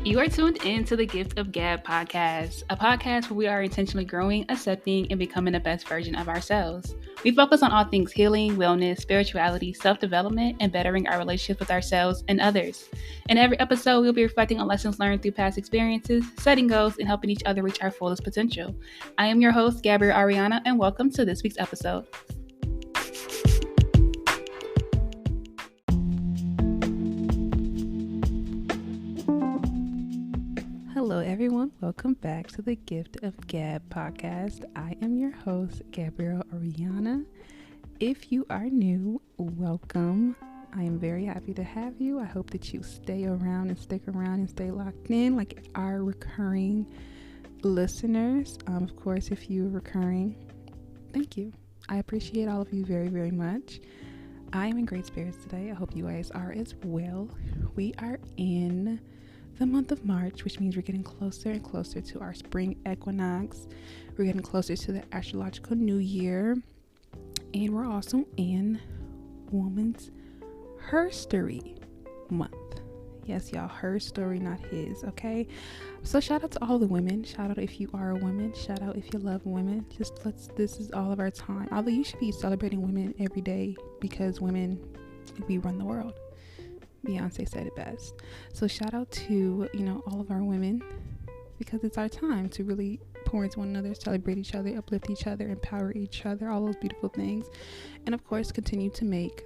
You are tuned in to the Gift of Gab podcast, a podcast where we are intentionally growing, accepting, and becoming the best version of ourselves. We focus on all things healing, wellness, spirituality, self-development, and bettering our relationship with ourselves and others. In every episode, we'll be reflecting on lessons learned through past experiences, setting goals, and helping each other reach our fullest potential. I am your host, Gabrielle Ariana, and welcome to this week's episode. Hello, everyone. Welcome back to the Gift of Gab podcast. I am your host, Gabrielle Ariana. If you are new, welcome. I am very happy to have you. I hope that you stay around and stick around and stay locked in like our recurring listeners. Of course, if you're recurring, thank you. I appreciate all of you very, very much. I am in great spirits today. I hope you guys are as well. We are in the month of March, which means we're getting closer and closer to our spring equinox. We're getting closer to the astrological new year, and we're also in Woman's Herstory month. Yes, y'all, her story, not his. Okay, so shout out to all the women. Shout out if you are a woman. Shout out if you love women. This is all of our time. Although you should be celebrating women every day, because women, we run the world. Beyonce said it best. So shout out to, all of our women, because it's our time to really pour into one another, celebrate each other, uplift each other, empower each other, all those beautiful things. And of course, continue to make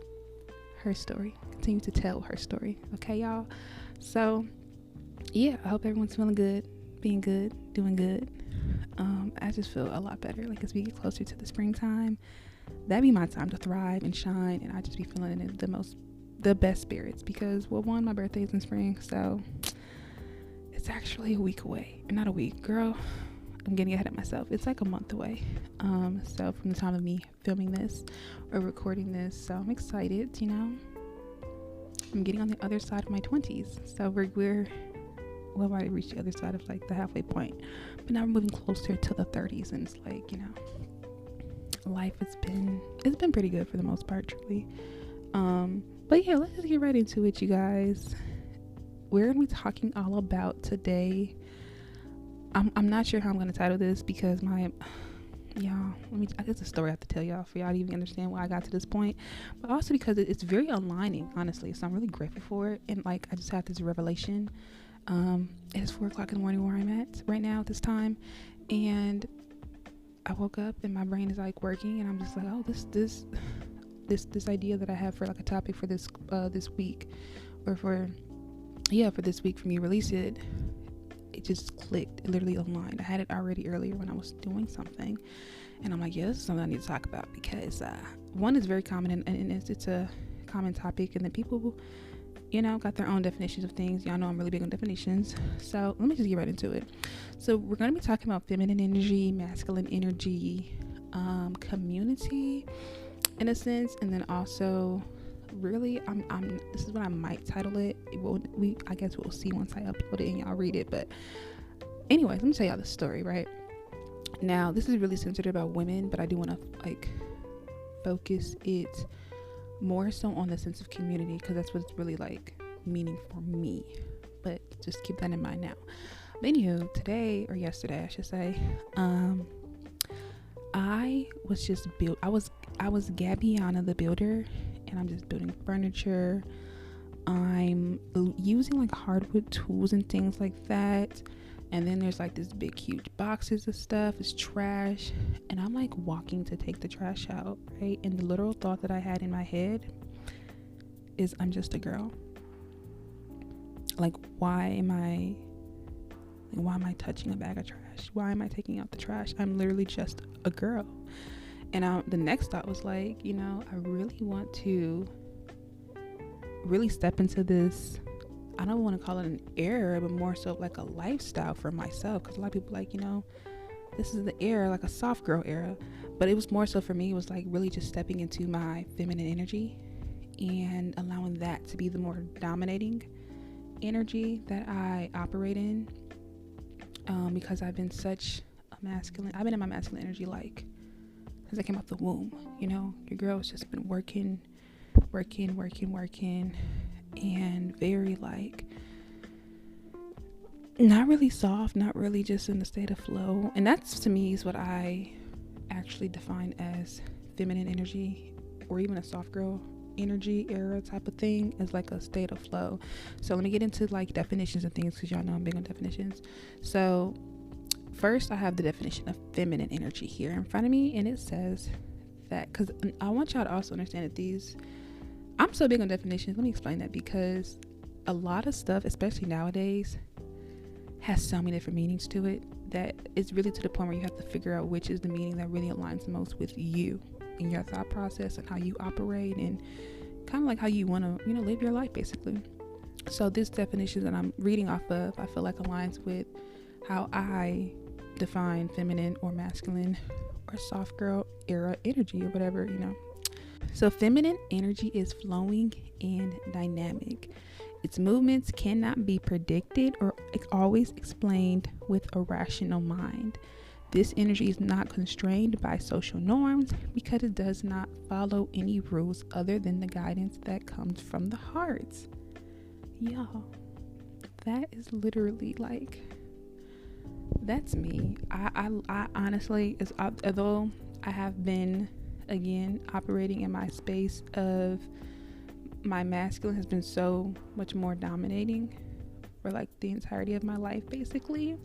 her story, continue to tell her story. Okay, y'all? So yeah, I hope everyone's feeling good, being good, doing good. I just feel a lot better. Like, as we get closer to the springtime, that'd be my time to thrive and shine. And I just be feeling in the best spirits, because, well, one, my birthday is in spring, so it's actually a week away. Not a week, girl, I'm getting ahead of myself. It's like a month away, so from the time of me filming this or recording this. So I'm excited. I'm getting on the other side of my 20s, so we've already reached the other side of like the halfway point, but now we're moving closer to the 30s, and it's like, life it's been pretty good for the most part, truly. But yeah, let's just get right into it, you guys. We're gonna be talking all about today. I'm not sure how I'm gonna title this, because I guess a story I have to tell y'all for y'all to even understand why I got to this point, but also because it's very aligning, honestly. So I'm really grateful for it, and like, I just had this revelation. It's 4:00 in the morning where I'm at right now at this time, and I woke up and my brain is like working, and I'm just like, oh, this idea that I have for like a topic for this week, or for this week for me to release it just clicked. It literally aligned. I had it already earlier when I was doing something, and I'm like, yeah, this is something I need to talk about, because one is very common, and it's a common topic, and then people got their own definitions of things. Y'all know I'm really big on definitions, so let me just get right into it. So we're going to be talking about feminine energy, masculine energy, community in a sense, and then also really this is what I might title it. I guess we'll see once I upload it and y'all read it. But anyways, let me tell y'all the story. Right now, this is really centered about women, but I do want to focus it more so on the sense of community, because that's what it's really meaning for me. But just keep that in mind now. But anywho, today, or yesterday I should say, I was Gabiana the builder, and I'm just building furniture. I'm using hardwood tools and things like that, and then there's this big huge boxes of stuff. It's trash, and I'm walking to take the trash out, right? And the literal thought that I had in my head is, I'm just a girl. Why am I touching a bag of trash? Why am I taking out the trash? I'm literally just a girl. And the next thought was I really want to really step into this. I don't want to call it an era, but more so a lifestyle for myself, because a lot of people this is the era, a soft girl era. But it was more so for me, it was really just stepping into my feminine energy and allowing that to be the more dominating energy that I operate in, because I've been in my masculine energy since I came out the womb. Your girl has just been working, and very not really soft, not really just in the state of flow. And that's, to me, is what I actually define as feminine energy, or even a soft girl energy era type of thing, is like a state of flow. So let me get into like definitions and things, because y'all know I'm big on definitions. So first, I have the definition of feminine energy here in front of me, and it says that, because I want y'all to also understand that these, I'm so big on definitions. Let me explain that, because a lot of stuff, especially nowadays, has so many different meanings to it that it's really to the point where you have to figure out which is the meaning that really aligns most with you and your thought process and how you operate, and kind of like how you want to, live your life, basically. So this definition that I'm reading off of, I feel like aligns with how I define feminine or masculine or soft girl era energy, or whatever. So feminine energy is flowing and dynamic. Its movements cannot be predicted or always explained with a rational mind. This energy is not constrained by social norms because it does not follow any rules other than the guidance that comes from the heart. Y'all, that is literally like, that's me. I honestly, although I have been, again, operating in my space of my masculine has been so much more dominating for like the entirety of my life, basically,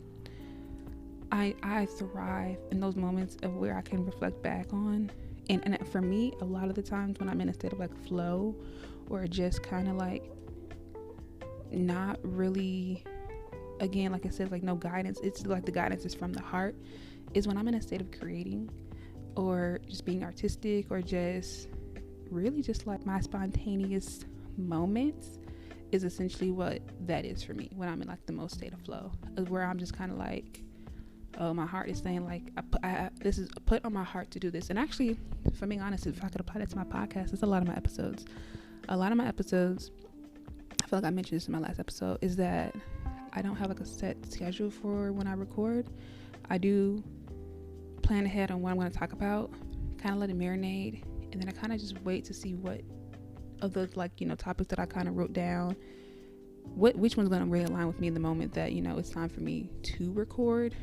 I thrive in those moments of where I can reflect back on, and for me, a lot of the times when I'm in a state of like flow, or just kind of like not really, again, like I said, like no guidance, it's like the guidance is from the heart, is when I'm in a state of creating, or just being artistic, or just really just like my spontaneous moments, is essentially what that is for me when I'm in like the most state of flow, is where I'm just kind of like, oh, my heart is saying like, this is put on my heart to do this. And actually, if I'm being honest, if I could apply that to my podcast, it's a lot of my episodes, I feel like I mentioned this in my last episode, is that I don't have like a set schedule for when I record. I do plan ahead on what I'm going to talk about, kind of let it marinate, and then I kind of just wait to see what of those, like, topics that I kind of wrote down, which one's going to really align with me in the moment that, it's time for me to record.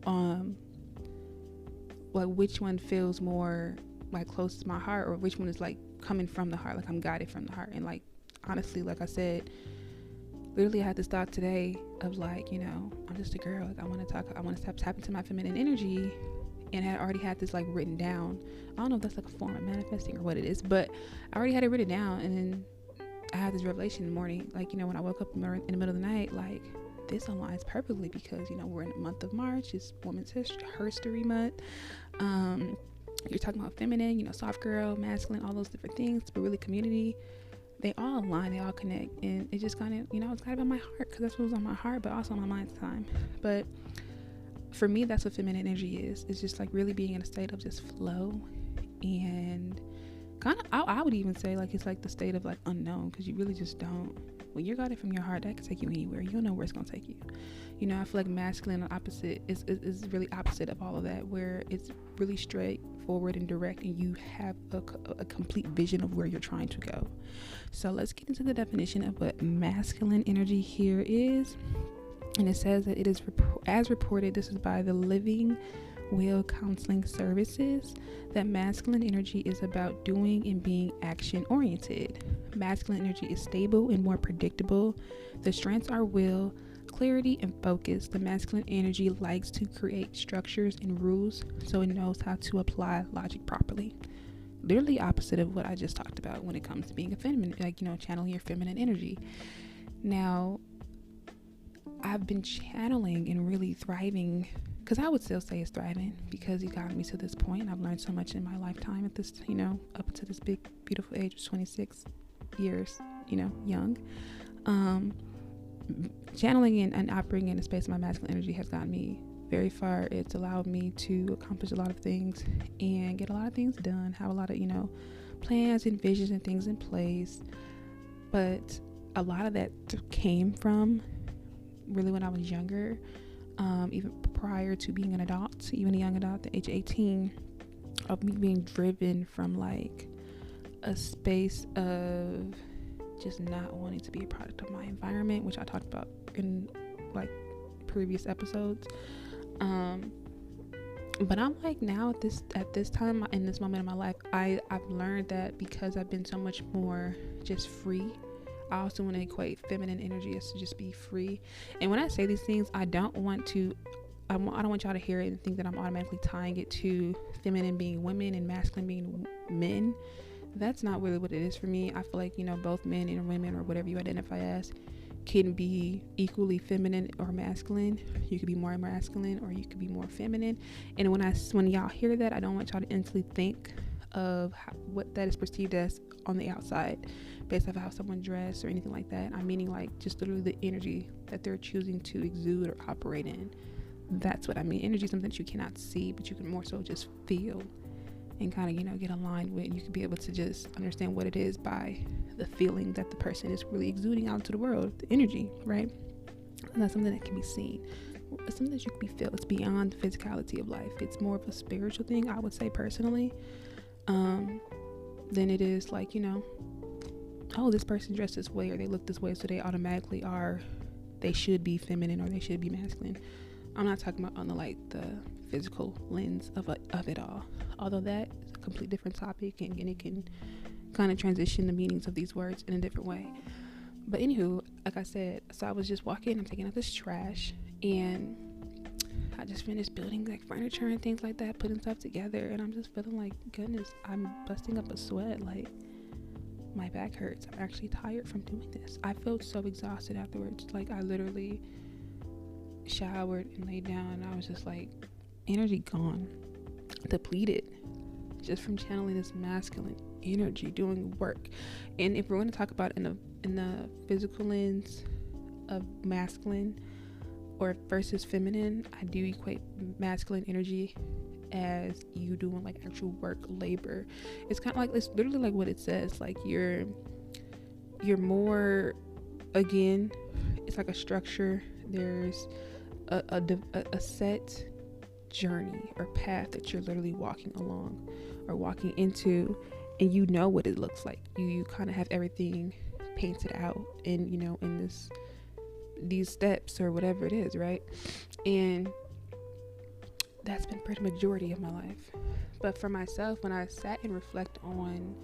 Like which one feels more like close to my heart, or which one is like coming from the heart, like I'm guided from the heart. And like, honestly, like I said, literally I had this thought today of like, I'm just a girl, like I want to tap into my feminine energy, and I already had this like written down. I don't know if that's like a form of manifesting or what it is, but I already had it written down. And then I had this revelation in the morning, like, when I woke up in the middle of the night, like, this aligns perfectly because, we're in the month of March. It's Women's History Month. You're talking about feminine, soft girl, masculine, all those different things, but really community. They all align, they all connect, and it just kind of, it's kind of in my heart, because that's what was on my heart, but also on my mind at the time. But for me, that's what feminine energy is. It's just like really being in a state of just flow, and kind of, I would even say like it's like the state of like unknown, because you really just don't, when you're guided from your heart, that can take you anywhere. You don't know where it's going to take you. I feel like masculine and opposite is really opposite of all of that, where it's really straightforward and direct, and you have a complete vision of where you're trying to go. So let's get into the definition of what masculine energy here is. And it says that it is, as reported, this is by the Living Will Counseling Services, that masculine energy is about doing and being action oriented. Masculine energy is stable and more predictable. The strengths are will, clarity, and focus. The masculine energy likes to create structures and rules, so it knows how to apply logic properly. Literally opposite of what I just talked about when it comes to being a feminine, like, channeling your feminine energy. Now, I've been channeling and really thriving, because I would still say it's thriving, because it got me to this point. I've learned so much in my lifetime at this, up to this big, beautiful age of 26 years, young. Channeling and operating in the space of my masculine energy has gotten me very far. It's allowed me to accomplish a lot of things and get a lot of things done, have a lot of, plans and visions and things in place. But a lot of that came from really when I was younger, even prior to being an adult, even a young adult at the age of 18, of me being driven from like a space of just not wanting to be a product of my environment, which I talked about in like previous episodes. But I'm like, now at this time in this moment in my life, I've learned that because I've been so much more just free. I also want to equate feminine energy as to just be free. And when I say these things, I don't want y'all to hear it and think that I'm automatically tying it to feminine being women and masculine being men. That's not really what it is for me. I feel like, both men and women, or whatever you identify as, can be equally feminine or masculine. You could be more masculine or you could be more feminine. And when y'all hear that, I don't want y'all to instantly think of what that is perceived as on the outside based off how someone dressed or anything like that. I'm meaning like just literally the energy that they're choosing to exude or operate in. That's what I mean. Energy is something that you cannot see, but you can more so just feel and kind of, get aligned with. You could be able to just understand what it is by the feeling that the person is really exuding out into the world, the energy, right? And that's something that can be seen. It's something that you can feel. It's beyond the physicality of life. It's more of a spiritual thing, I would say personally, than it is like, oh, this person dressed this way or they look this way, so they automatically they should be feminine or they should be masculine. I'm not talking about on the physical lens of it all, although that is a completely different topic, and it can kind of transition the meanings of these words in a different way. But anywho, like I said, so I was just walking, I'm taking out this trash, and I just finished building like furniture and things like that, putting stuff together, and I'm just feeling like, goodness, I'm busting up a sweat. Like, my back hurts. I'm actually tired from doing this. I felt so exhausted afterwards. Like, I literally showered and laid down, and I was just like, energy gone, depleted, just from channeling this masculine energy, doing work. And if we're going to talk about in the physical lens of masculine or versus feminine, I do equate masculine energy as you doing like actual work, labor. It's kind of like, it's literally like what it says, like you're more, again, it's like a structure. There's a set journey or path that you're literally walking along or walking into, and you know what it looks like. You kind of have everything painted out in in these steps or whatever it is, right? And that's been pretty majority of my life. But for myself, when I sat and reflect on,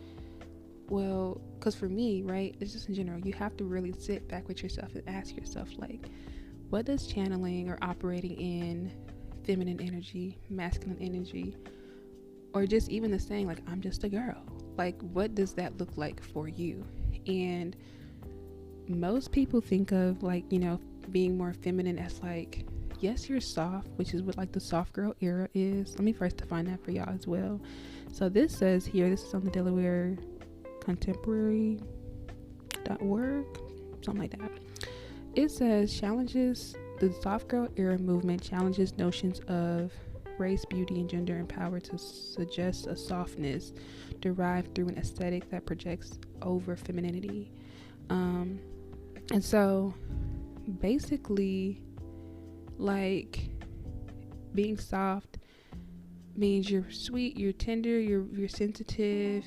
well, because for me, right, it's just in general, you have to really sit back with yourself and ask yourself, like, what does channeling or operating in feminine energy, masculine energy, or just even the saying, like, I'm just a girl, like, what does that look like for you? And most people think of, like, being more feminine as like, yes, you're soft, which is what like the soft girl era is. Let me first define that for y'all as well. So this says here, this is on the Delaware Contemporary.org, something like that. It says the soft girl era movement challenges notions of race, beauty, and gender and power to suggest a softness derived through an aesthetic that projects over femininity. And so basically, like, being soft means you're sweet, you're tender, you're sensitive.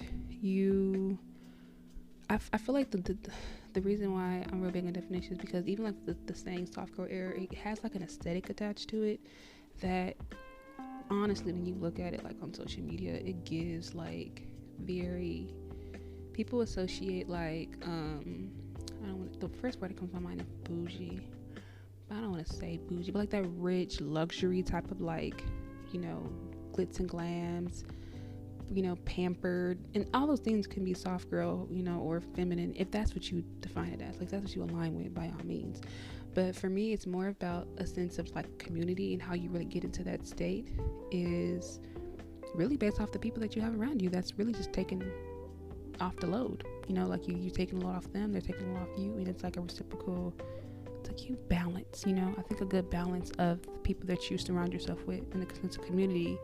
I feel like the reason why I'm real big on definitions, because even like the saying soft girl era, it has like an aesthetic attached to it that honestly, when you look at it like on social media, it gives like very, people associate like the first word that comes to my mind is bougie. I don't want to say bougie, but like that rich luxury type of, like, glitz and glams, pampered, and all those things can be soft girl, or feminine, if that's what you define it as, like that's what you align with, by all means. But for me, it's more about a sense of like community, and how you really get into that state is really based off the people that you have around you. That's really just taking off the load, like you're taking a load off them, they're taking a load off you, and it's like a reciprocal. It's a cute balance, I think a good balance of the people that you surround yourself with in the sense of community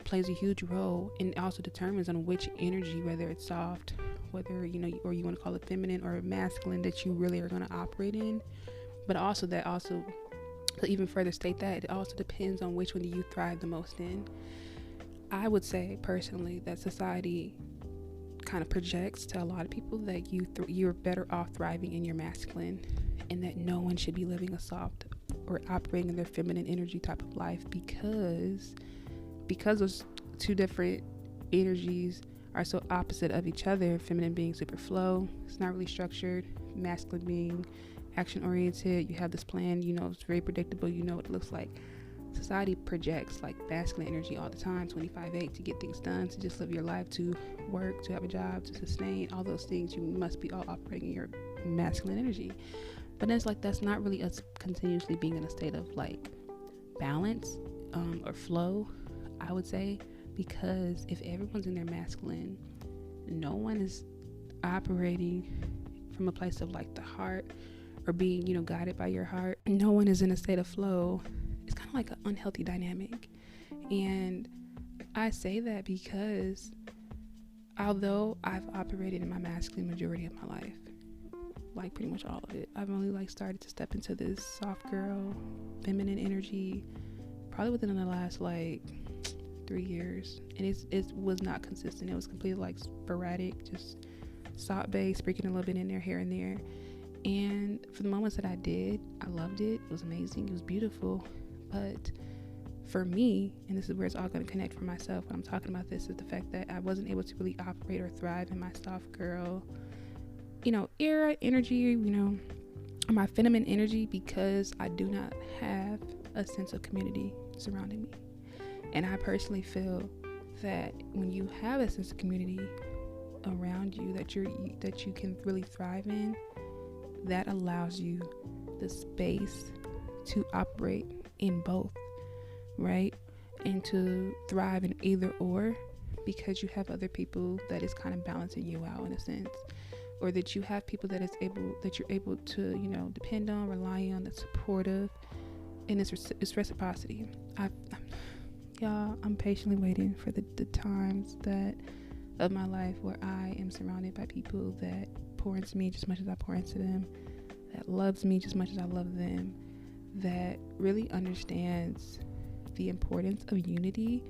plays a huge role, and also determines on which energy, whether it's soft, whether or you want to call it feminine or masculine, that you really are going to operate in. But also to even further state that, it also depends on which one do you thrive the most in. I would say personally that society kind of projects to a lot of people that you're better off thriving in your masculine, and that no one should be living a soft or operating in their feminine energy type of life, because those two different energies are so opposite of each other. Feminine being super flow, it's not really structured. Masculine being action oriented, you have this plan, it's very predictable, what it looks like. Society projects like masculine energy all the time, 25/8, to get things done, to just live your life, to work, to have a job, to sustain all those things. You must be all operating in your masculine energy. But it's like that's not really us continuously being in a state of like balance or flow, I would say, because if everyone's in their masculine, no one is operating from a place of like the heart or being guided by your heart. No one is in a state of flow. It's kind of like an unhealthy dynamic. And I say that because although I've operated in my masculine majority of my life, like pretty much all of it, I've only like started to step into this soft girl feminine energy probably within the last like 3 years, and it was not consistent. It was completely like sporadic, just soft bass, sprinkling a little bit in there, here and there. And for the moments that I did, I loved it. It was amazing. It was beautiful. But for me, and this is where it's all going to connect for myself when I'm talking about this, is the fact that I wasn't able to really operate or thrive in my soft girl, era energy, or my feminine energy, because I do not have a sense of community surrounding me. And I personally feel that when you have a sense of community around you that you can really thrive in, that allows you the space to operate in both, right? And to thrive in either or, because you have other people that is kind of balancing you out in a sense, or that you have people that you're able to depend on, rely on, that's supportive, and it's reciprocity. I'm patiently waiting for the times of my life where I am surrounded by people that pour into me just as much as I pour into them, that loves me just as much as I love them, that really understands the importance of unity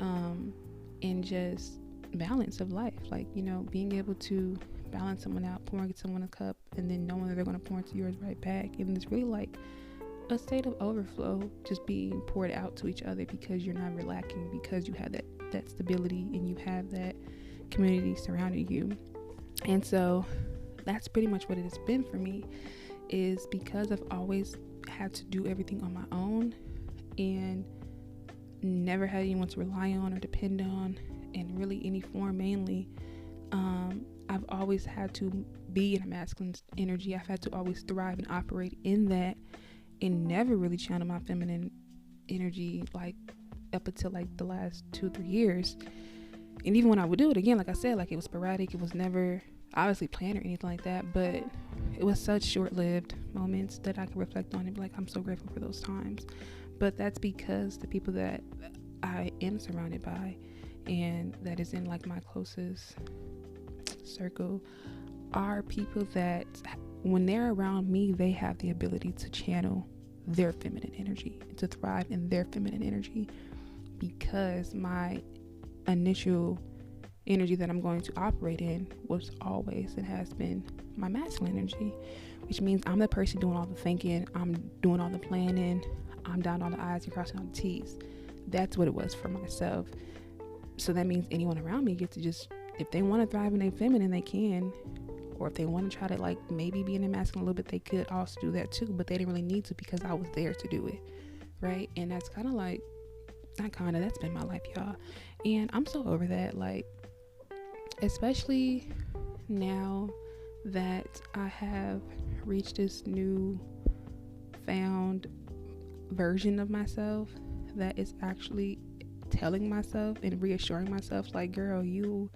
and just balance of life. Like, being able to balance someone out, pouring someone a cup, and then knowing that they're going to pour into yours right back. And it's really like a state of overflow, just being poured out to each other, because you're not lacking, because you have that stability and you have that community surrounding you. And so that's pretty much what it has been for me, is because I've always had to do everything on my own and never had anyone to rely on or depend on in really any form. Mainly I've always had to be in a masculine energy. I've had to always thrive and operate in that, and never really channel my feminine energy like up until like the last 2-3 years. And even when I would do it again, like I said, like it was sporadic. It was never obviously planned or anything like that, but it was such short-lived moments that I can reflect on and be like, I'm so grateful for those times. But that's because the people that I am surrounded by, and that is in like my closest circle, are people that when they're around me, they have the ability to channel their feminine energy, to thrive in their feminine energy, because my initial energy that I'm going to operate in was always and has been my masculine energy, which means I'm the person doing all the thinking, I'm doing all the planning, I'm dotting all the I's and crossing all the T's. That's what it was for myself. So that means anyone around me gets to just, if they want to thrive in their feminine, they can. Or if they want to try to like maybe be in their masculine a little bit, they could also do that too, but they didn't really need to, because I was there to do it, right? And that's kind of like, that's been my life, y'all. And I'm so over that, like, especially now that I have reached this new found version of myself that is actually telling myself and reassuring myself, like, girl, you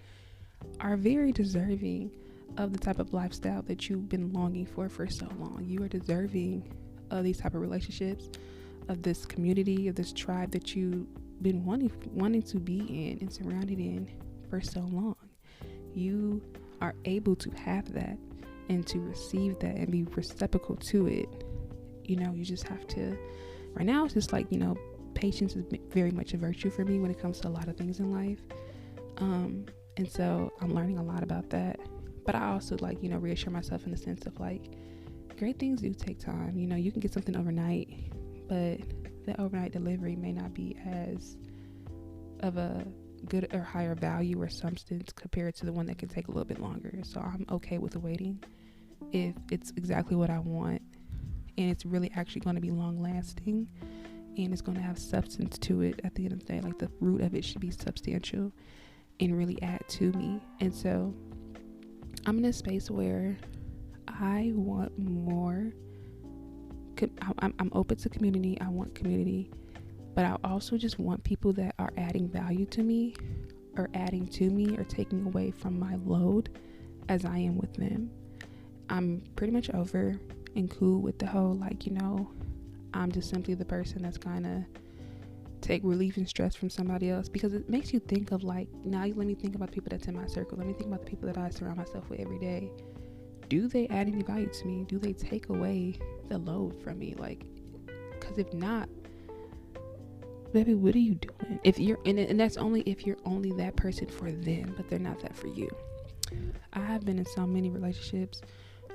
are very deserving of the type of lifestyle that you've been longing for so long. You are deserving of these type of relationships, of this community, of this tribe that you've been wanting to be in and surrounded in for so long. You are able to have that and to receive that and be reciprocal to it. You just have to, right now it's just like, patience is very much a virtue for me when it comes to a lot of things in life. And so I'm learning a lot about that. But I also reassure myself in the sense of like, great things do take time. You know, you can get something overnight, but the overnight delivery may not be as of a good or higher value or substance compared to the one that can take a little bit longer. So I'm okay with the waiting if it's exactly what I want, and it's really actually going to be long lasting, and it's going to have substance to it at the end of the day. Like, the root of it should be substantial and really add to me. And so I'm in a space where I want more. I'm open to community. I want community, but I also just want people that are adding value to me, or adding to me, or taking away from my load as I am with them. I'm pretty much over and cool with the whole, like, you know, I'm just simply the person that's gonna take relief and stress from somebody else, because it makes you think of, like, now let me think about the people that's in my circle. Let me think about the people that I surround myself with every day. Do they add any value to me? Do they take away the load from me? Like, because if not, baby, what are you doing? If you're in it, and that's only if you're only that person for them, but they're not that for you. I have been in so many relationships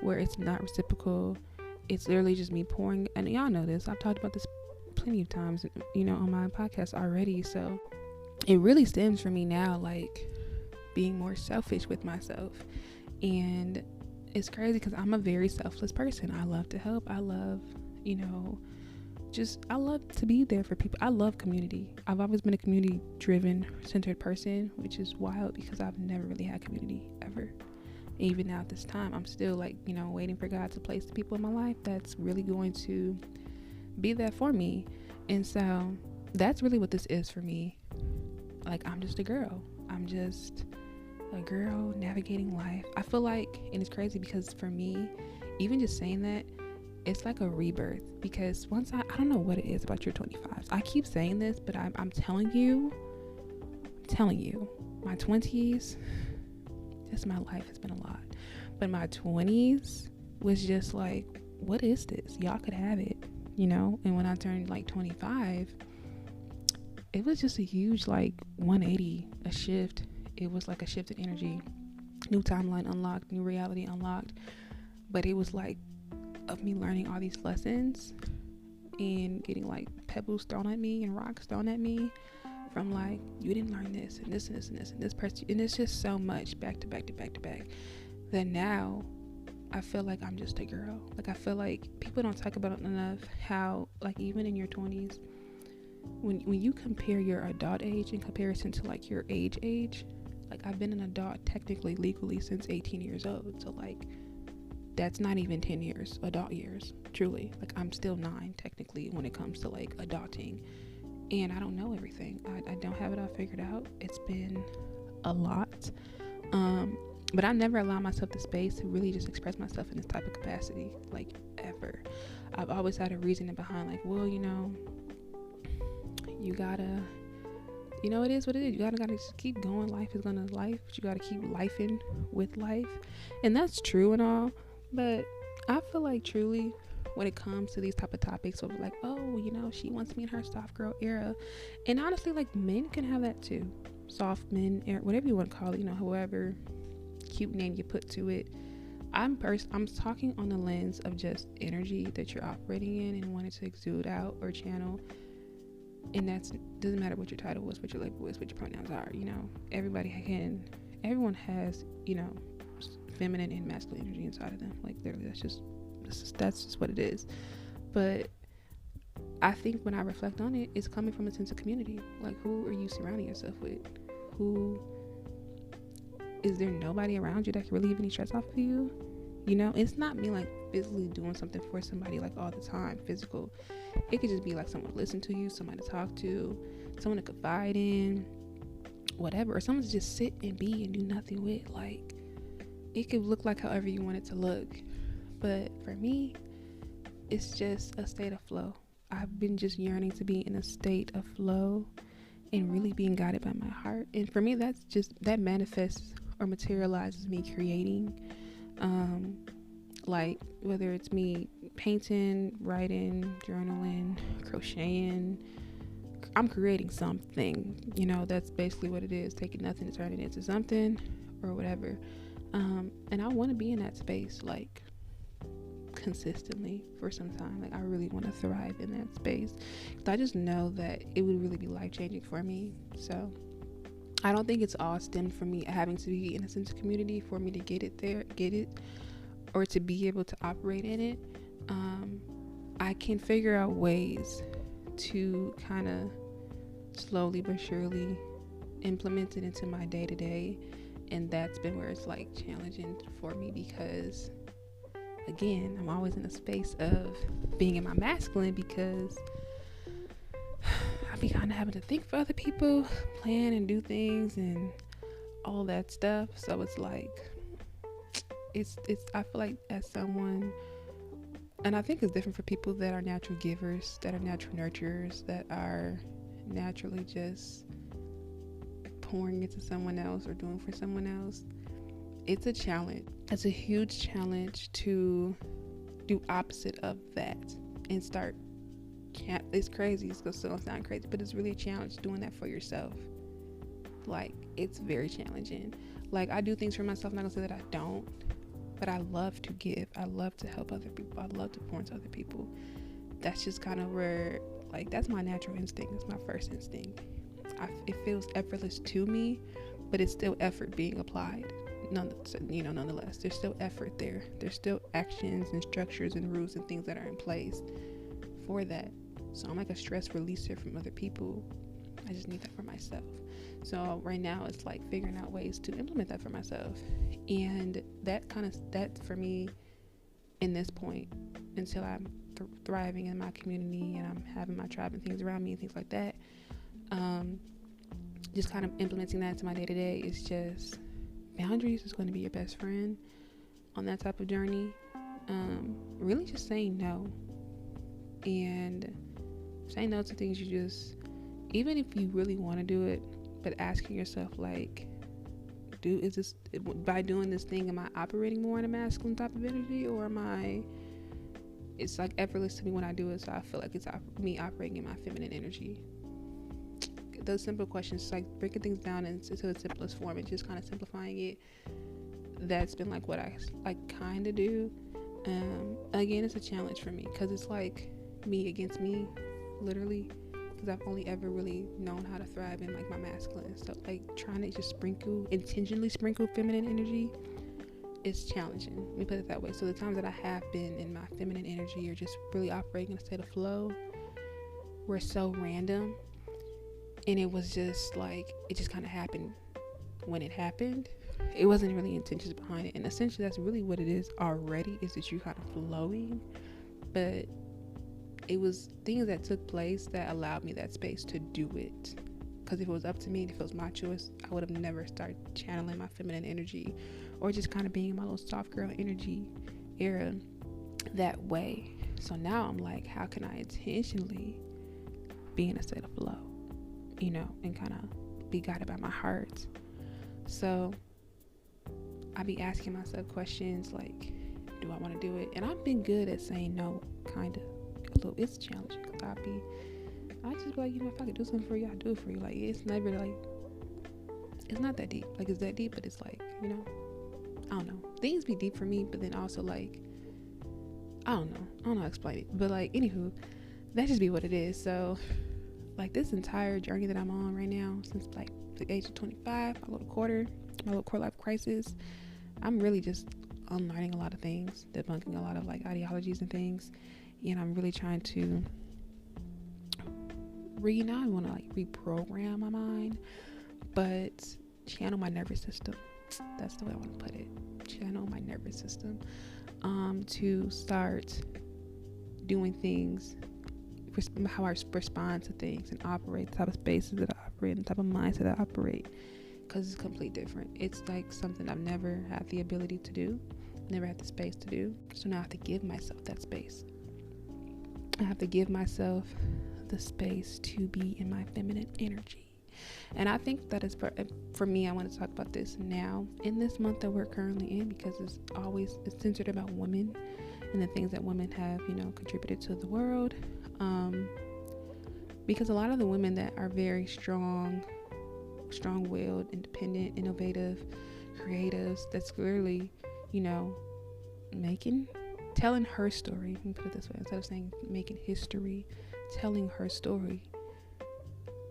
where it's not reciprocal. It's literally just me pouring, and y'all know this, I've talked about this plenty of times, you know, on my podcast already. So it really stems from me now, like, being more selfish with myself. And it's crazy because I'm a very selfless person. I love to help. I love, you know, I love to be there for people. I love community. I've always been a community driven, centered person, which is wild because I've never really had community ever. Even now at this time, I'm still, like, you know, waiting for God to place the people in my life that's really going to be there for me. And so that's really what this is for me. Like, I'm just a girl. I'm just a girl navigating life. I feel like, and it's crazy because for me, even just saying that, it's like a rebirth. Because once I don't know what it is about your 25s. I keep saying this, but I'm telling you, my 20s, just my life has been a lot. But my 20s was just like, what is this? Y'all could have it, you know? And when I turned like 25, it was just a huge, like, 180, a shift. It was like a shift in energy, new timeline unlocked, new reality unlocked. But it was like of me learning all these lessons and getting, like, pebbles thrown at me and rocks thrown at me from, like, you didn't learn this and this and this and this and this person, and it's just so much back to back to back to back that now I feel like I'm just a girl. Like, I feel like people don't talk about it enough, how, like, even in your 20s, when you compare your adult age in comparison to, like, your age, like, I've been an adult technically legally since 18 years old, so, like, that's not even 10 years, adult years, truly. Like, I'm still 9 technically when it comes to, like, adulting, and I don't know everything. I don't have it all figured out. It's been a lot, but I never allow myself the space to really just express myself in this type of capacity, like, ever. I've always had a reasoning behind, like, well, you know, you gotta, you know, it is what it is. You gotta just keep going. Life is gonna life, but you gotta keep lifing with life. And that's true and all, but I feel like truly when it comes to these type of topics of, like, oh, you know, she wants me in her soft girl era, and honestly, like, men can have that too. Soft men era, whatever you want to call it, you know, however cute name you put to it. I'm talking on the lens of just energy that you're operating in and wanting to exude out or channel. And that's, doesn't matter what your title was, what your label was, what your pronouns are, you know, everyone has, you know, feminine and masculine energy inside of them. Like, literally, that's just what it is. But I think when I reflect on it, it's coming from a sense of community. Like, who are you surrounding yourself with? Is there nobody around you that can relieve any stress off of you? You know, it's not me, like, physically doing something for somebody, like, all the time, physical. It could just be, like, someone to listen to you, someone to talk to, someone to confide in, whatever. Or someone to just sit and be and do nothing with. Like, it could look like however you want it to look. But for me, it's just a state of flow. I've been just yearning to be in a state of flow and really being guided by my heart. And for me, that manifests or materializes me creating, like, whether it's me painting, writing, journaling, crocheting, I'm creating something, you know. That's basically what it is, taking nothing to turn it into something or whatever. And I want to be in that space, like, consistently for some time. Like I really want to thrive in that space. I just know that it would really be life-changing for me. So I don't think it's all stemmed from me having to be in a sense of community for me to get it, or to be able to operate in it. I can figure out ways to kind of slowly but surely implement it into my day-to-day, and that's been where it's like challenging for me, because again, I'm always in a space of being in my masculine, because I be kind of having to think for other people, plan and do things and all that stuff. So it's like it's I feel like as someone, and I think it's different for people that are natural givers, that are natural nurturers, that are naturally just pouring into someone else or doing for someone else. It's a challenge. It's a huge challenge to do opposite of that and start. It's crazy. It's gonna sound crazy, but it's really a challenge doing that for yourself. Like, it's very challenging. Like, I do things for myself. I'm not gonna say that I don't, but I love to give. I love to help other people. I love to pour into other people. That's just kind of where, like, that's my natural instinct. It's my first instinct. It feels effortless to me, but it's still effort being applied. Nonetheless, there's still effort there. There's still actions and structures and rules and things that are in place for that. So I'm like a stress releaser from other people. I just need that for myself. So right now it's like figuring out ways to implement that for myself, and that for me in this point, until I'm thriving in my community and I'm having my tribe and things around me and things like that, just kind of implementing that into my day-to-day is just boundaries is going to be your best friend on that type of journey. Really just saying no, and saying no to things you just, even if you really want to do it, but asking yourself, like, by doing this thing, am I operating more in a masculine type of energy, or it's like effortless to me when I do it, so I feel like it's me operating in my feminine energy. Those simple questions, like breaking things down into the simplest form and just kind of simplifying it, that's been like what I kind of do. Again, it's a challenge for me, because it's like me against me, literally, because I've only ever really known how to thrive in like my masculine. So like trying to just intentionally sprinkle feminine energy is challenging. Let me put it that way. So the times that I have been in my feminine energy or just really operating in a state of flow were so random, and it was just like, it just kind of happened when it happened. It wasn't really intentions behind it, and essentially that's really what it is already, is that you're kind of flowing. But it was things that took place that allowed me that space to do it, because if it was up to me and if it was my choice, I would have never started channeling my feminine energy or just kind of being in my little soft girl energy era that way. So now I'm like, how can I intentionally be in a state of flow, and kind of be guided by my heart? So I be asking myself questions like, do I want to do it? And I've been good at saying no, kind of. Although it's challenging, because I just be like, if I could do something for you, I'll do it for you. Like, it's never like, it's not that deep. Like, it's that deep, but it's like, I don't know. Things be deep for me, but then also like, I don't know how to explain it. But like, anywho, that just be what it is. So like, this entire journey that I'm on right now, since like the age of 25, my little quarter life crisis, I'm really just unlearning a lot of things, debunking a lot of like ideologies and things, and I'm really trying to I want to like reprogram my mind, but channel my nervous system. That's the way I want to put it. Channel my nervous system to start doing things, how I respond to things and operate, the type of spaces that I operate, and the type of mindset that I operate, because it's completely different. It's like something I've never had the ability to do, never had the space to do. So now I have to give myself that space. I have to give myself the space to be in my feminine energy. And I think that is for me, I want to talk about this now in this month that we're currently in, because it's centered about women and the things that women have, contributed to the world. Because a lot of the women that are very strong-willed, independent, innovative, creatives, that's clearly, making telling her story, let me put it this way, instead of saying making history, telling her story,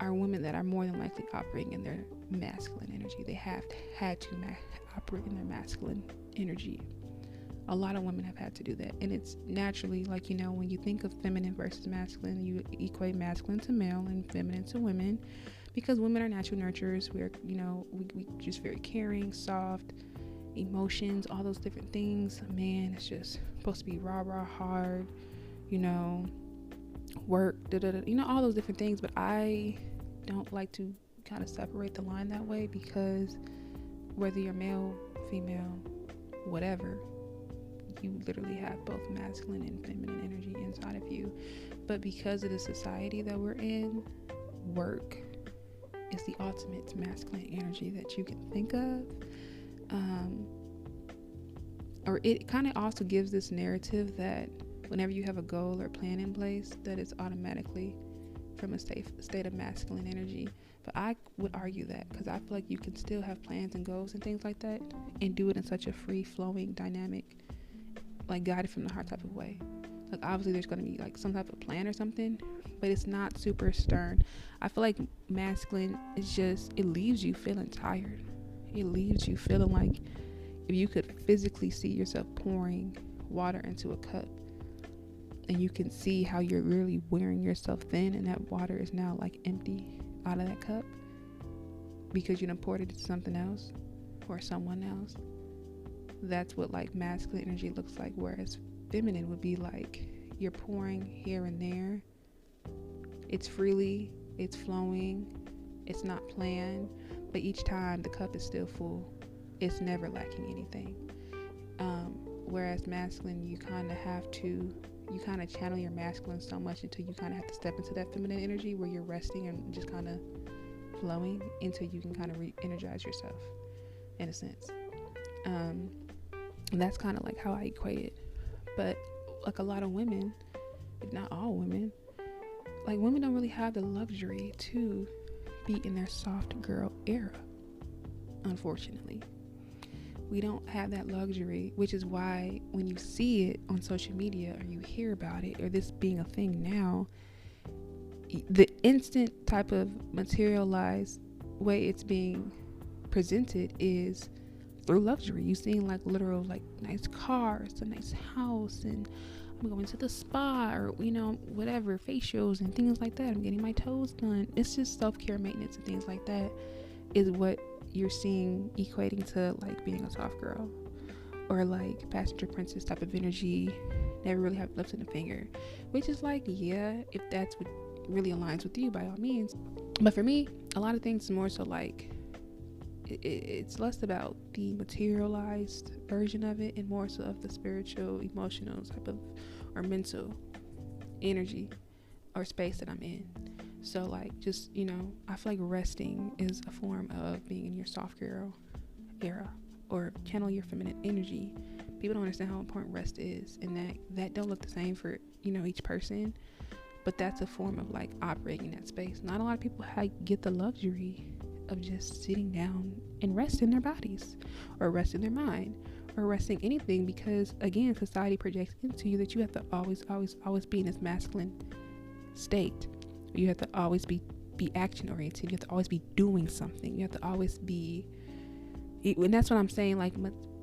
are women that are more than likely operating in their masculine energy. They have had to operate in their masculine energy. A lot of women have had to do that, and it's naturally, like, you know, when you think of feminine versus masculine, you equate masculine to male and feminine to women, because women are natural nurturers. We're, you know, we just very caring, soft, emotions, all those different things. Man, it's just supposed to be rah, hard, you know, work, you know, all those different things. But I don't like to kind of separate the line that way, because whether you're male, female, whatever, you literally have both masculine and feminine energy inside of you. But because of the society that we're in, work is the ultimate masculine energy that you can think of. Or it kind of also gives this narrative that whenever you have a goal or plan in place, that it's automatically from a state of masculine energy. But I would argue that, because I feel like you can still have plans and goals and things like that and do it in such a free flowing, dynamic, like guided from the heart type of way. Like, obviously there's going to be like some type of plan or something, but it's not super stern. I feel like masculine is just, it leaves you feeling tired. It leaves you feeling like if you could physically see yourself pouring water into a cup, and you can see how you're really wearing yourself thin, and that water is now like empty out of that cup because you done poured it into something else or someone else. That's what like masculine energy looks like, whereas feminine would be like you're pouring here and there. It's freely, it's flowing, it's not planned, but each time the cup is still full. It's never lacking anything. Whereas masculine, you kind of channel your masculine so much until you kind of have to step into that feminine energy where you're resting and just kind of flowing until you can kind of re-energize yourself, in a sense. And that's kind of like how I equate it. But like a lot of women, if not all women, like women don't really have the luxury to be in their soft girl era, unfortunately. We don't have that luxury, which is why when you see it on social media or you hear about it, or this being a thing now, the instant type of materialized way it's being presented is through luxury. You seeing like literal like nice cars, a nice house, and I'm going to the spa, or you know, whatever, facials and things like that. I'm getting my toes done. It's just self-care, maintenance, and things like that is what you're seeing equating to like being a soft girl, or like passenger princess type of energy. Never really have lifted a finger, which is like, yeah, if that's what really aligns with you, by all means. But for me, a lot of things is more so like it's less about the materialized version of it and more so of the spiritual, emotional type of, or mental energy or space that I'm in. So like, just, you know, I feel like resting is a form of being in your soft girl era, or channel your feminine energy. People don't understand how important rest is, and that don't look the same for, you know, each person, but that's a form of like operating in that space. Not a lot of people get the luxury of just sitting down and resting their bodies, or resting their mind, or resting anything, because again, society projects into you that you have to always be in this masculine state. You have to always be action oriented. You have to always be doing something. You have to always be, and that's what I'm saying, like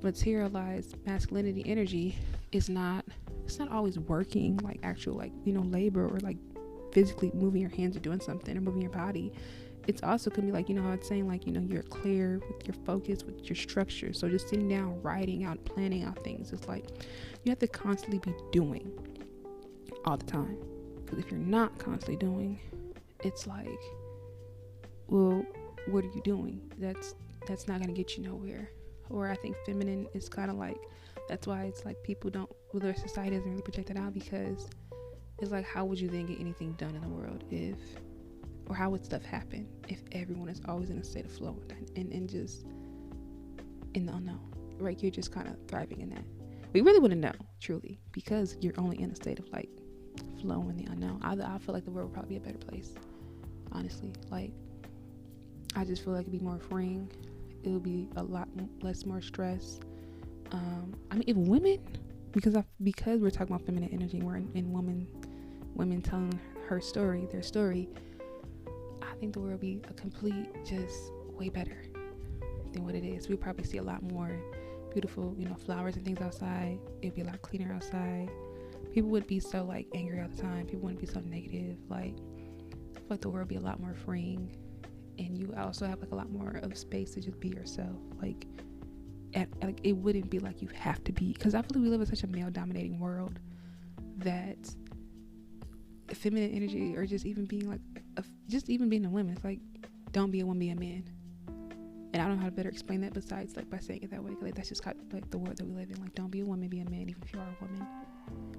materialized masculinity energy is not, it's not always working like actual, like, you know, labor, or like physically moving your hands or doing something or moving your body. It's also could be like, you know, how it's saying like, you know, you're clear with your focus, with your structure. So just sitting down, writing out, planning out things, it's like you have to constantly be doing all the time. Because if you're not constantly doing, it's like, well, what are you doing? That's not gonna get you nowhere. Or I think feminine is kind of like, that's why it's like people don't, well, their society doesn't really project that out, because it's like, how would you then get anything done in the world if, or how would stuff happen if everyone is always in a state of flow and just in the unknown, right? You're just kind of thriving in that. We really wouldn't know, truly, because you're only in a state of like flow in the unknown. I feel like the world would probably be a better place, honestly. Like, I just feel like it'd be more freeing. It would be a lot less more stress. I mean, if women because we're talking about feminine energy, we're in women telling their story. I think the world would be a complete, just way better than what it is. We'd probably see a lot more beautiful, flowers and things outside. It'd be a lot cleaner outside. People would be so like angry all the time. People wouldn't be so negative. Like, I feel like the world would be a lot more freeing, and you also have like a lot more of space to just be yourself. Like, like it wouldn't be like you have to be, because I feel like we live in such a male-dominating world that feminine energy, or just even being like, just even being a woman, it's like, don't be a woman, be a man. And I don't know how to better explain that besides like by saying it that way. Like, that's just kind of like the world that we live in. Like, don't be a woman, be a man, even if you are a woman.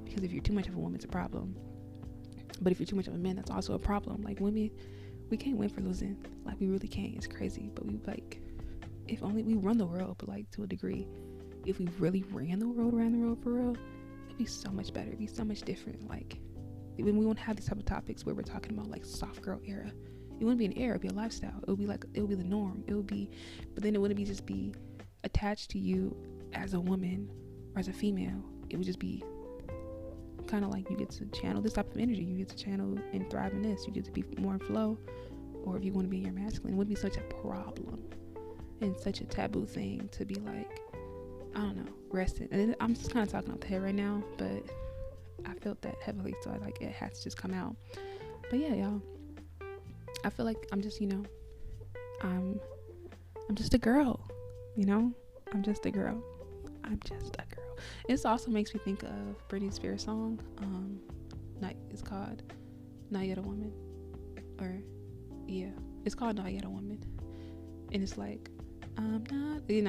Because if you're too much of a woman, it's a problem. But if you're too much of a man, that's also a problem. Like, women, we can't win for losing. Like, we really can't. It's crazy. But we like, if only we run the world, but like to a degree. If we really ran the world for real, it'd be so much better. It'd be so much different. Like, when we won't have these type of topics where we're talking about like soft girl era. It wouldn't be an era, it'd be a lifestyle. It would be the norm. But then it wouldn't be attached to you as a woman or as a female. It would just be kind of like you get to channel this type of energy. You get to channel and thrive in this. You get to be more in flow. Or if you want to be in your masculine, it wouldn't be such a problem and such a taboo thing to be like, I don't know, resting. And I'm just kind of talking off the head right now, but I felt that heavily, so it has to just come out. But yeah, y'all, I feel like I'm just, I'm just a girl, I'm just a girl. This also makes me think of Britney Spears' song, it's called Not Yet a Woman, it's called Not Yet a Woman, and it's like, I'm not a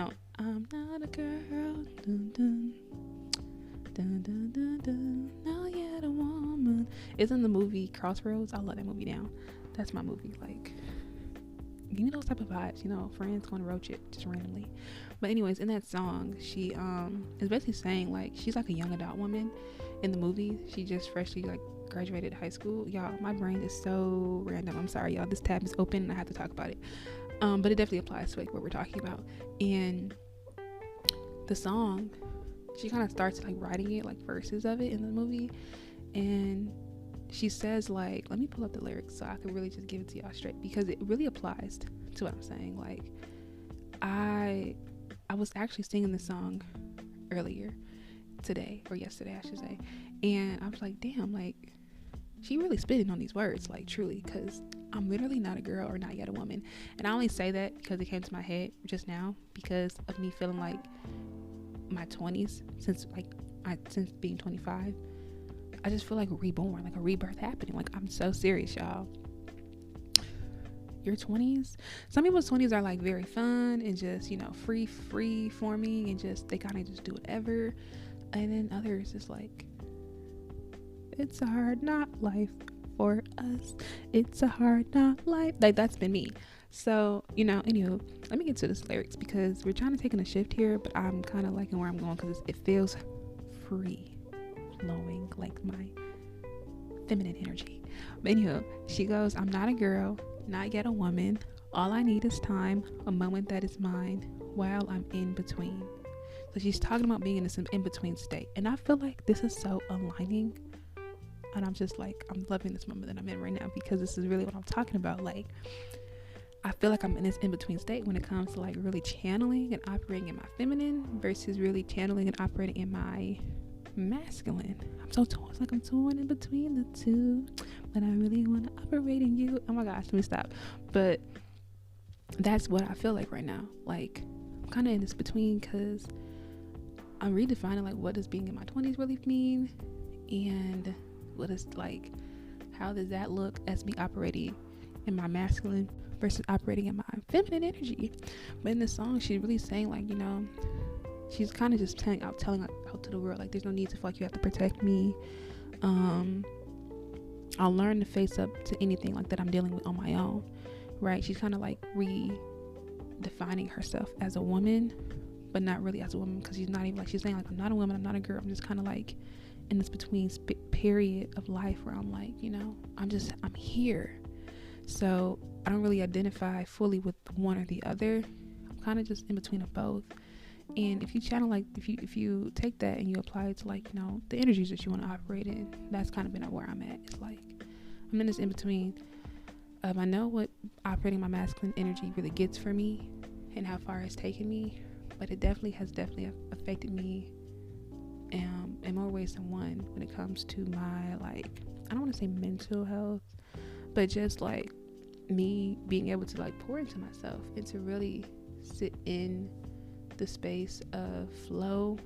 girl, dun, dun, dun, dun, dun, dun, not yet a woman. It's in the movie Crossroads. I love that movie now. That's my movie. Like, give me those type of vibes, friends going to road trip just randomly. But anyways, in that song, she is basically saying like she's like a young adult woman in the movie. She just freshly like graduated high school. Y'all, my brain is so random. I'm sorry, y'all. This tab is open and I have to talk about it. But it definitely applies to like what we're talking about. And the song, she kind of starts like writing it, like verses of it in the movie, and she says like, let me pull up the lyrics so I can really just give it to y'all straight, because it really applies to what I'm saying. Like, I was actually singing this song earlier today, or yesterday I should say, and I was like, damn, like she really spitting on these words, like truly, because I'm literally not a girl or not yet a woman. And I only say that because it came to my head just now because of me feeling like my 20s, since being 25, I just feel like reborn, like a rebirth happening. Like, I'm so serious, y'all. Your 20s, some people's 20s are like very fun and just, free forming, and just they kind of just do whatever. And then others is like, it's a hard knock life for us. It's a hard knock life. Like, that's been me. So, anywho, let me get to this lyrics, because we're trying to take in a shift here, but I'm kind of liking where I'm going because it feels free flowing, like my feminine energy. But anywho, she goes, I'm not a girl, not yet a woman. All I need is time, a moment that is mine while I'm in between. So she's talking about being in this in-between state. And I feel like this is so aligning. And I'm just like, I'm loving this moment that I'm in right now, because this is really what I'm talking about. Like, I feel like I'm in this in-between state when it comes to like really channeling and operating in my feminine versus really channeling and operating in my masculine. I'm so torn. It's like I'm torn in between the two, but I really want to operate in you. Oh my gosh, let me stop. But that's what I feel like right now. Like, I'm kind of in this between, because I'm redefining like what does being in my 20s really mean, and what is like, how does that look as me operating in my masculine versus operating in my feminine energy. But in the song, she's really saying like, she's kind of just telling out to the world, like, there's no need to feel like you have to protect me. I'll learn to face up to anything like that I'm dealing with on my own, right? She's kind of like redefining herself as a woman, but not really as a woman, because she's not even like, she's saying like, I'm not a woman, I'm not a girl, I'm just kind of like in this between period of life where I'm like, I'm here. So I don't really identify fully with one or the other. I'm kind of just in between of both. And if you channel, like, if you take that and you apply it to, like, the energies that you want to operate in, that's kind of been where I'm at. It's like I'm in this in between. I know what operating my masculine energy really gets for me and how far it's taken me, but it definitely affected me in more ways than one when it comes to my, like, I don't want to say mental health, but just like me being able to, like, pour into myself and to really sit in the space of flow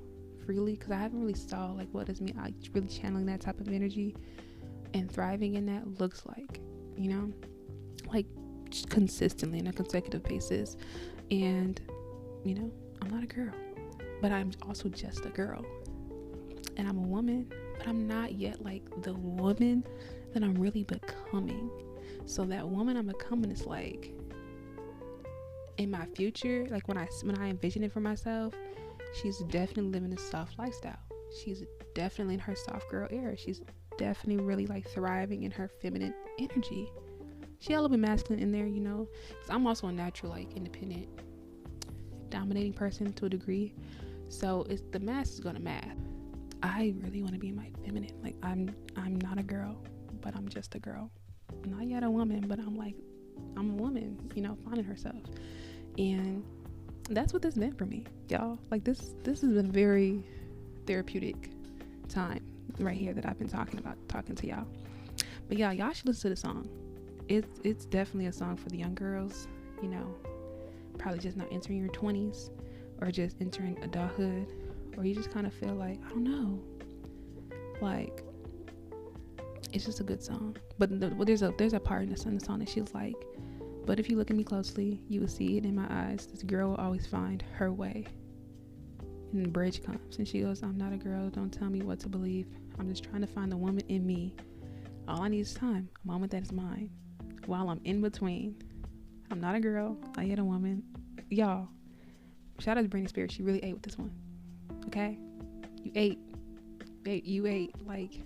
freely, because I haven't really saw, like, what does me really channeling that type of energy and thriving in that looks like, like, consistently on a consecutive basis. And I'm not a girl, but I'm also just a girl, and I'm a woman, but I'm not yet, like, the woman that I'm really becoming. So that woman I'm becoming is, like, in my future, like, when I envision it for myself, she's definitely living a soft lifestyle. She's definitely in her soft girl era. She's definitely really, like, thriving in her feminine energy. She got a little bit masculine in there, because I'm also a natural, like, independent, dominating person to a degree. So it's the math is gonna math. I really want to be in my feminine. Like, I'm not a girl, but I'm just a girl. I'm not yet a woman, but I'm a woman, finding herself. And that's what this meant for me, y'all. Like, this has been a very therapeutic time right here that I've been talking to y'all. But y'all should listen to the song. It's definitely a song for the young girls, probably just not entering your 20s or just entering adulthood, or you just kind of feel like, I don't know, like, it's just a good song. But there's a part in the song that she's like, but if you look at me closely, you will see it in my eyes. This girl will always find her way. And the bridge comes and she goes, I'm not a girl, don't tell me what to believe. I'm just trying to find the woman in me. All I need is time, a moment that is mine. While I'm in between, I'm not a girl, I yet a woman. Y'all, shout out to Britney Spears. She really ate with this one. Okay, you ate. Like,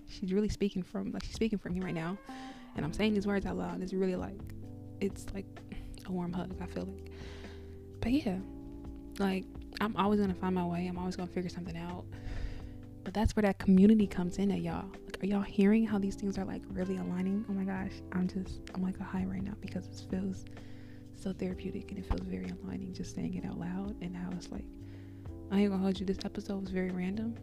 she's really speaking from me right now, and I'm saying these words out loud. It's really like, it's like a warm hug, I feel like. But yeah, like, I'm always gonna find my way. I'm always gonna figure something out. But that's where that community comes in at, y'all. Like, are y'all hearing how these things are, like, really aligning? Oh my gosh, I'm like a high right now because it feels so therapeutic and it feels very aligning just saying it out loud. And how it's like, I ain't gonna hold you, this episode was very random.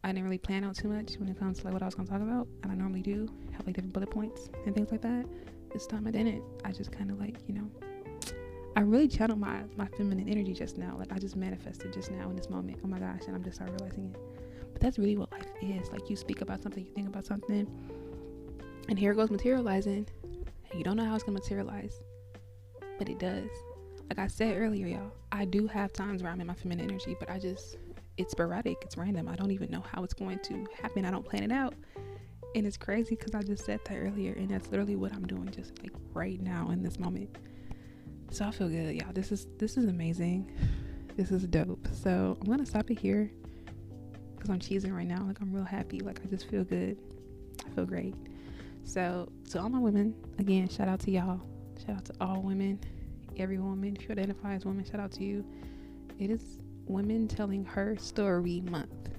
I didn't really plan out too much when it comes to, like, what I was gonna talk about, and I normally do have, like, different bullet points and things like that. This time I didn't. I just kind of, like, I really channeled my feminine energy just now. Like, I just manifested just now in this moment. Oh my gosh, and I'm just started realizing it. But that's really what life is. Like, you speak about something, you think about something, and here it goes materializing, and you don't know how it's gonna materialize, but it does. Like I said earlier, y'all, I do have times where I'm in my feminine energy, but it's sporadic, it's random. I don't even know how it's going to happen. I don't plan it out. And it's crazy because I just said that earlier, and that's literally what I'm doing just, like, right now in this moment. So I feel good, y'all. This is amazing. This is dope. So I'm gonna stop it here because I'm cheesing right now. Like, I'm real happy. Like, I just feel good. I feel great. So to all my women, again, shout out to y'all. Shout out to all women, every woman. If you identify as woman, shout out to you. It is Women Telling Her Story Month.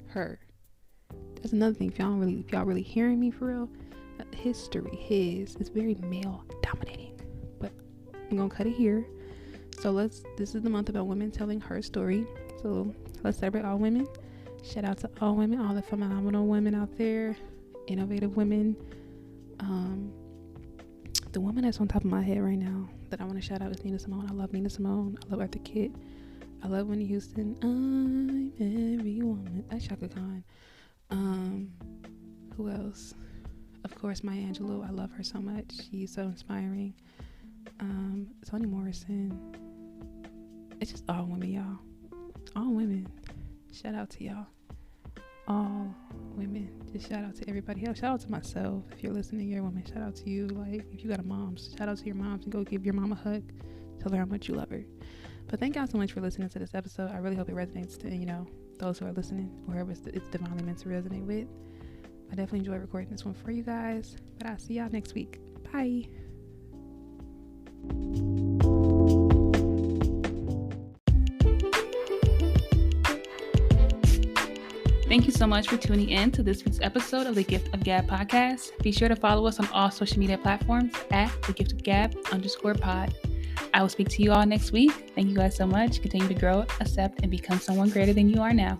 Her. That's another thing. If y'all really hearing me for real, history, it's very male dominating. But I'm gonna cut it here. So this is the month about women telling her story. So let's celebrate all women. Shout out to all women, all the phenomenal women out there, innovative women. The woman that's on top of my head right now that I want to shout out is Nina Simone. I love Nina Simone. I love Eartha Kitt. I love Whitney Houston. I'm every woman. That's Shaka Khan. Who else? Of course, Maya Angelou. I love her so much. She's so inspiring. Toni Morrison. It's just all women, y'all. All women. Shout out to y'all. All women. Just shout out to everybody else. Shout out to myself. If you're listening, you're a woman. Shout out to you. Like, if you got a mom, shout out to your moms and go give your mom a hug. Tell her how much you love her. But thank y'all so much for listening to this episode. I really hope it resonates to, those who are listening, or whoever it's divinely meant to resonate with. I definitely enjoy recording this one for you guys. But I'll see y'all next week. Bye. Thank you so much for tuning in to this week's episode of the Gift of Gab podcast. Be sure to follow us on all social media platforms at thegiftofgab_pod. I will speak to you all next week. Thank you guys so much. Continue to grow, accept, and become someone greater than you are now.